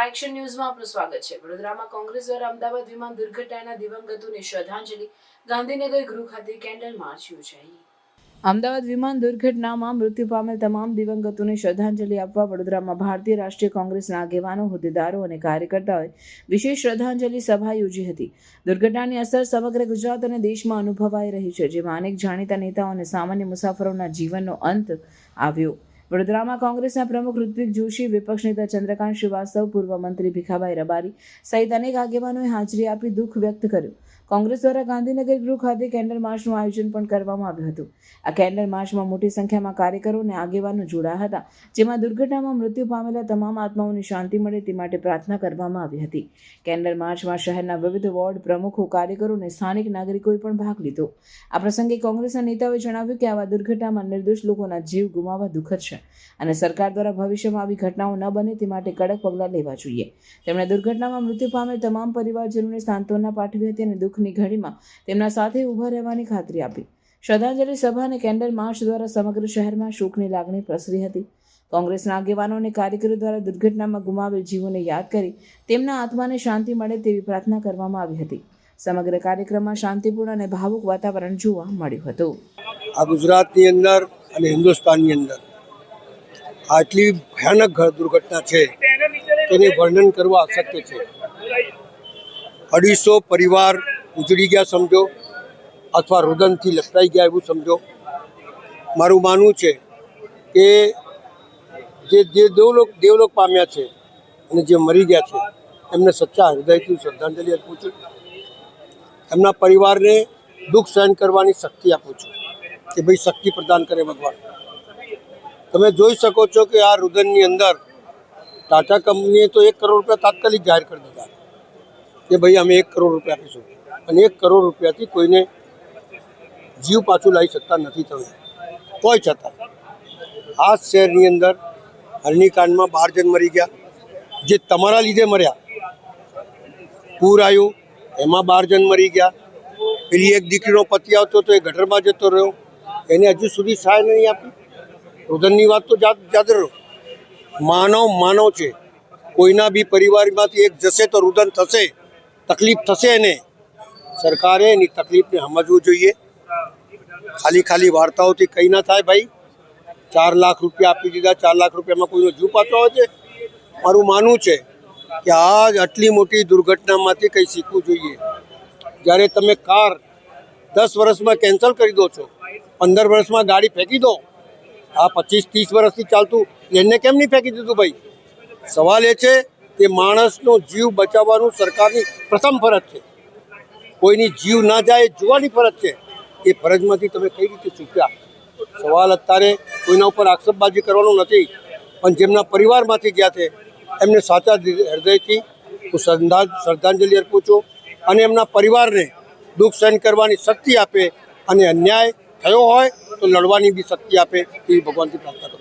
Action ન્યૂઝમાં આપનું સ્વાગત છે। વડોદરામાં કોંગ્રેસ દ્વારા અમદાવાદ વિમાન દુર્ઘટનાના દિવંગતોને શ્રદ્ધાંજલિ ગાંધીનગર ગૃહ ખાતે કેન્ડલ માર્ચ યોજાઈ। અમદાવાદ વિમાન દુર્ઘટનામાં મૃત્યુ પામેલ તમામ દિવંગતોને શ્રદ્ધાંજલિ આપવા વડોદરામાં ભારતીય રાષ્ટ્રીય કોંગ્રેસના આગેવાનો, હોદ્દેદારો અને કાર્યકર્તાઓએ વિશેષ શ્રદ્ધાંજલિ સભા યોજી હતી। દુર્ઘટનાની અસર સમગ્ર ગુજરાત અને દેશમાં અનુભવાઈ રહી છે, જેમાં અનેક જાણીતા નેતાઓ અને સામાન્ય મુસાફરોના જીવનનો અંત આવ્યો। વડોદરામાં કોંગ્રેસના પ્રમુખ ઋત્વિક જોશી, વિપક્ષ નેતા ચંદ્રકાંત શ્રીવાસ્તવ, પૂર્વ મંત્રી ભીખાભાઈ રબારી સહિત અનેક આગેવાનોએ હાજરી આપી દુઃખ વ્યક્ત કર્યું। કોંગ્રેસ દ્વારા ગાંધીનગર ગૃહ ખાતે કેન્ડલ માર્ચનું આયોજન પણ કરવામાં આવ્યું હતું। આ કેન્ડલ માર્ચમાં મોટી સંખ્યામાં કાર્યકરો અને આગેવાનો જોડાયા હતા, જેમાં દુર્ઘટનામાં મૃત્યુ પામેલા તમામ આત્માઓને શાંતિ મળે તે માટે પ્રાર્થના કરવામાં આવી હતી। કેન્ડલ માર્ચમાં શહેરના વિવિધ વોર્ડ પ્રમુખો, કાર્યકરો અને સ્થાનિક નાગરિકોએ પણ ભાગ લીધો। આ પ્રસંગે કોંગ્રેસના નેતાઓએ જણાવ્યું કે આવા દુર્ઘટનામાં નિર્દોષ લોકોના જીવ ગુમાવવા દુઃખદ છે અને સરકાર દ્વારા ભવિષ્યમાં આવી ઘટનાઓ ન બને તે માટે કડક પગલાં લેવા જોઈએ। તેમણે દુર્ઘટનામાં મૃત્યુ પામેલ તમામ પરિવારજનોને સાંત્વના પાઠવી હતી અને દુઃખની ઘડીમાં તેમના સાથે ઊભા રહેવાની ખાતરી આપી। શ્રદ્ધાંજલિ સભા અને કેન્ડલ માર્ચ દ્વારા સમગ્ર શહેરમાં શોકની લાગણી પ્રસરી હતી। કોંગ્રેસના આગેવાનો અને કાર્યકરો દ્વારા દુર્ઘટનામાં ગુમાવેલ જીવોને યાદ કરી તેમના આત્માને શાંતિ મળે તેવી પ્રાર્થના કરવામાં આવી હતી। સમગ્ર કાર્યક્રમમાં શાંતિપૂર્ણ અને ભાવુક વાતાવરણ જોવા મળ્યું હતું। આ ગુજરાતની અંદર અને હિન્દુસ્તાનની અંદર આટલી ભયાનક દુર્ઘટના છે તેનું વર્ણન કરવા અશક્ય છે। 250 પરિવાર ઉજળી ગયા સમજો, અથવા રુદનથી લપટાઈ ગયા એવું સમજો। મારું માનવું છે કે જે દેવલોક પામ્યા છે અને જે મરી ગયા છે એમને સચ્ચા હૃદયથી શ્રદ્ધાંજલિ આપું છું। એમના પરિવારને દુઃખ સહન કરવાની શક્તિ આપું છું કે ભાઈ શક્તિ પ્રદાન કરે ભગવાન। તમે જોઈ શકો છો કે આ રુદનની અંદર ટાટા કંપનીએ તો 1 કરોડ રૂપિયા તાત્કાલિક જાહેર કરી દીધા કે ભાઈ અમે 1 કરોડ રૂપિયા આપીશું, અને 1 કરોડ રૂપિયાથી કોઈને જીવ પાછું લાવી શકતા નથી તમે। કોઈ છતાં આ શહેરની અંદર હરણીકાંડમાં 12 જણ મરી ગયા, જે તમારા લીધે મર્યા। પૂર આવ્યું એમાં 12 જણ મરી ગયા। પેલી એક દીકરીનો પતિ આવતો તો એ ગટરમાં જતો રહ્યો, એને હજુ સુધી સહાય નહીં આપી। રુદનની વાત તો યાદ રહો, માનવ છે। કોઈના બી પરિવારમાંથી એક જશે તો રુદન થશે, તકલીફ થશે એને। સરકારે એની તકલીફને સમજવું જોઈએ। ખાલી વાર્તાઓથી કંઈ ના થાય ભાઈ। 4 લાખ રૂપિયા આપી દીધા, 4 લાખ રૂપિયામાં કોઈનો જીવ પાછો આવે છે? મારું માનવું છે કે આટલી મોટી દુર્ઘટનામાંથી કંઈ શીખવું જોઈએ। જ્યારે તમે કાર 10 વર્ષમાં કેન્સલ કરી દો છો, 15 વર્ષમાં ગાડી ફેંકી દો, આ 25-30 વર્ષથી ચાલતું એને કેમ નહીં ફેંકી દીધું ભાઈ? સવાલ એ છે કે માણસનો જીવ બચાવવાનું સરકારની પ્રથમ ફરજ છે। કોઈની જીવ ના જાય એ જોવાની ફરજ છે। એ ફરજમાંથી તમે કઈ રીતે ચૂક્યા? સવાલ અત્યારે કોઈના ઉપર આક્ષેપબાજી કરવાનો નથી, પણ જેમના પરિવારમાંથી ગયા છે એમને સાચા હૃદયથી હું શ્રદ્ધાંજલિ અર્પું છું, અને એમના પરિવારને દુઃખ સહન કરવાની શક્તિ આપે, અને અન્યાય થયો હોય તો લડવાની બી શક્તિ આપે એવી ભગવાનથી પ્રાર્થના કરું।